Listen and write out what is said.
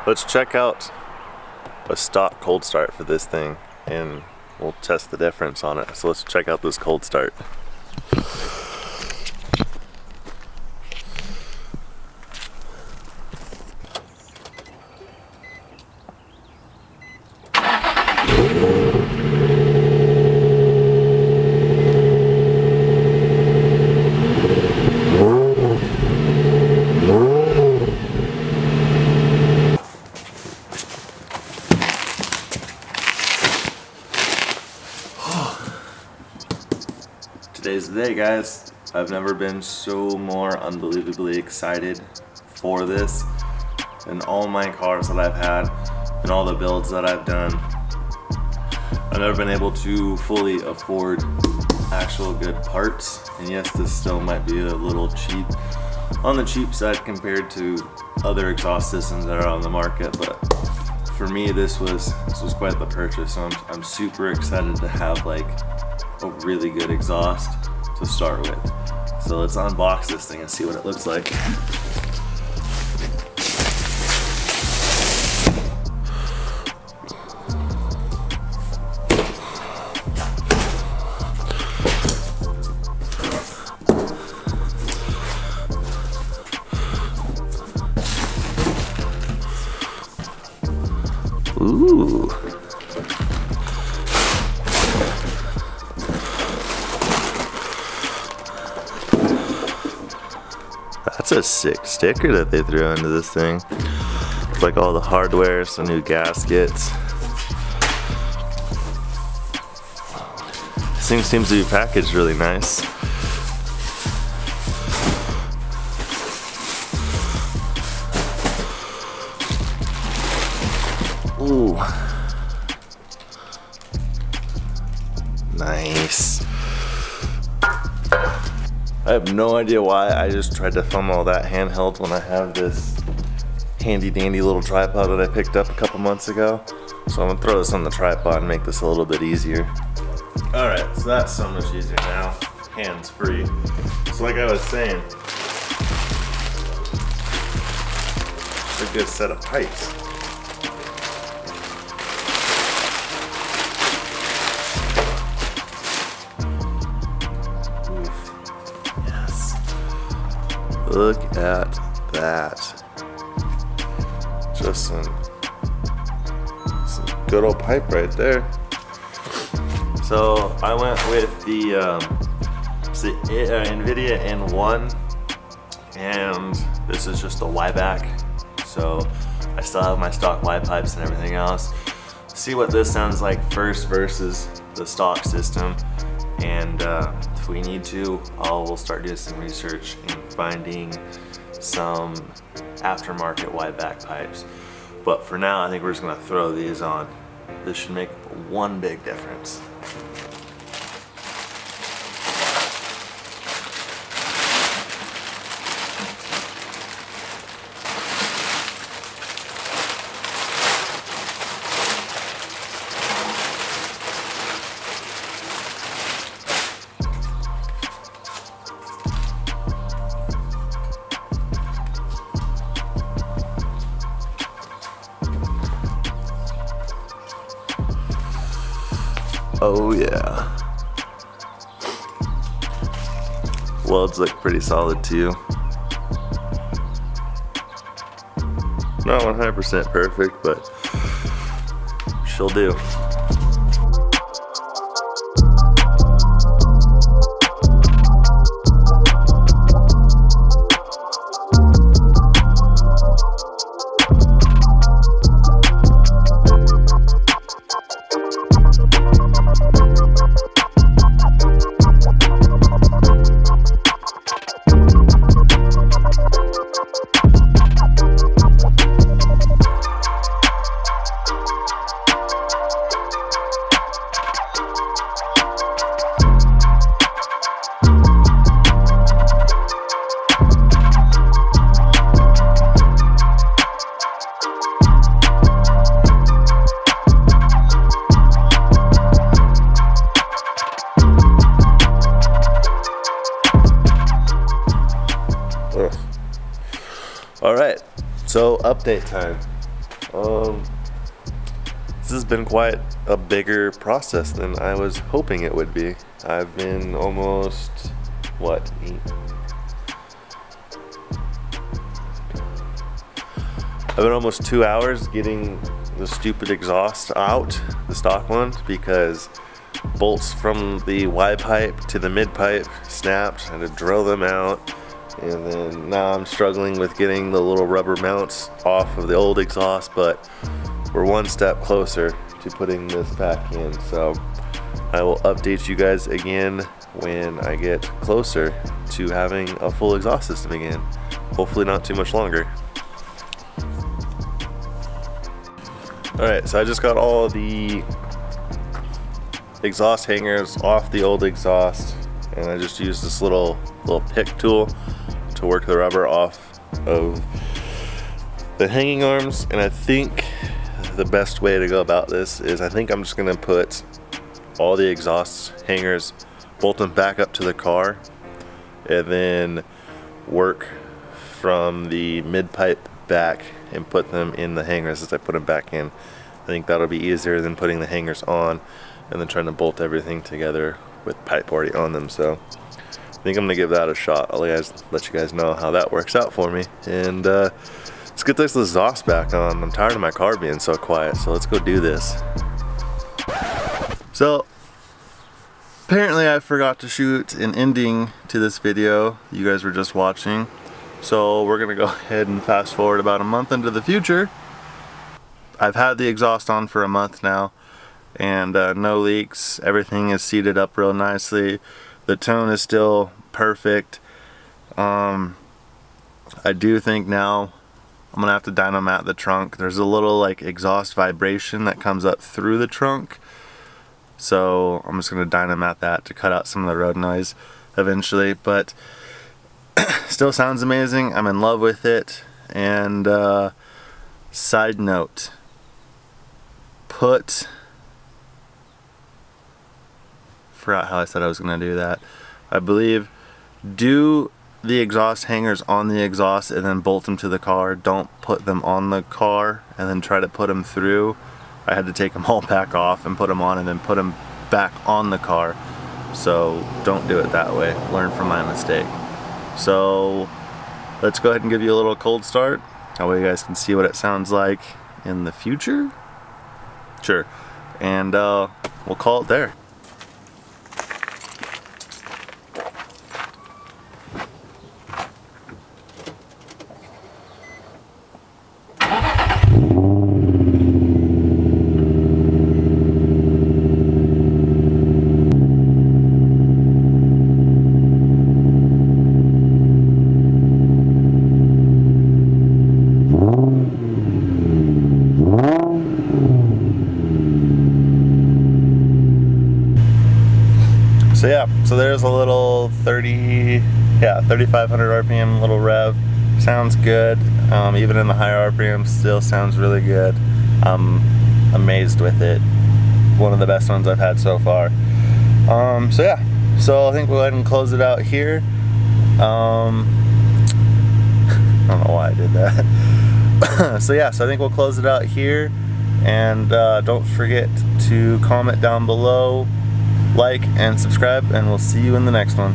Let's check out a stock cold start for this thing and we'll test the difference on it. So let's check out this cold start. Today's the day, guys. I've never been so more unbelievably excited for this in all my cars that I've had and all the builds that I've done. I've never been able to fully afford actual good parts, and yes, this still might be a little cheap, on the cheap side compared to other exhaust systems that are on the market, but for me this was quite the purchase. So I'm super excited to have like a really good exhaust to start with. So let's unbox this thing and see what it looks like. Ooh. That's a sick sticker that they threw into this thing. It's like all the hardware, some new gaskets. This thing seems to be packaged really nice. Ooh. Nice. I have no idea why I just tried to film all that handheld when I have this handy dandy little tripod that I picked up a couple months ago. So I'm gonna throw this on the tripod and make this a little bit easier. Alright, so that's so much easier now. Hands free. So like I was saying, it's a good set of pipes. Look at that. Just some good old pipe right there. So I went with the Invidia Y-1, and this is just the Y-back. So I still have my stock Y pipes and everything else. See what this sounds like first versus the stock system. And if we need to, we'll start doing some research and finding some aftermarket Y-back pipes. But for now, I think we're just gonna throw these on. This should make one big difference. Oh yeah. Welds look pretty solid too. Not 100% perfect, but she'll do. All right, so update time. This has been quite a bigger process than I was hoping it would be. I've been almost, what, I've been almost 2 hours getting the stupid exhaust out, the stock one, because bolts from the Y pipe to the mid pipe snapped. I had to drill them out, and then now I'm struggling with getting the little rubber mounts off of the old exhaust, but we're one step closer to putting this back in. So I will update you guys again when I get closer to having a full exhaust system again. Hopefully not too much longer. Alright, so I just got all the exhaust hangers off the old exhaust, and I just used this little pick tool to work the rubber off of the hanging arms. And I think the best way to go about this is I think I'm just gonna put all the exhaust hangers, bolt them back up to the car, and then work from the mid pipe back and put them in the hangers as I put them back in. I think that'll be easier than putting the hangers on and then trying to bolt everything together with pipe already on them. So I think I'm gonna give that a shot. I'll let you guys know how that works out for me. And let's get this exhaust back on. I'm tired of my car being so quiet, so let's go do this. So apparently I forgot to shoot an ending to this video you guys were just watching. So we're gonna go ahead and fast forward about a month into the future. I've had the exhaust on for a month now, and no leaks. Everything is seated up real nicely. The tone is still perfect. I do think now I'm gonna have to dynomat the trunk. There's a little like exhaust vibration that comes up through the trunk, so I'm just gonna dynomat that to cut out some of the road noise eventually. But still sounds amazing. I'm in love with it. And side note, forgot how I said I was gonna do that. I believe do the exhaust hangers on the exhaust and then bolt them to the car. Don't put them on the car and then try to put them through. I had to take them all back off and put them on and then put them back on the car. So don't do it that way. Learn from my mistake. So let's go ahead and give you a little cold start. That way you guys can see what it sounds like in the future. Sure. And we'll call it there. So yeah, so there's a little 3,500 RPM little rev. Sounds good. Even in the higher RPM, still sounds really good. I'm amazed with it. One of the best ones I've had so far. So yeah, so I think we'll go ahead and close it out here. I don't know why I did that. So yeah, so I think we'll close it out here. And don't forget to comment down below, like and subscribe, and we'll see you in the next one.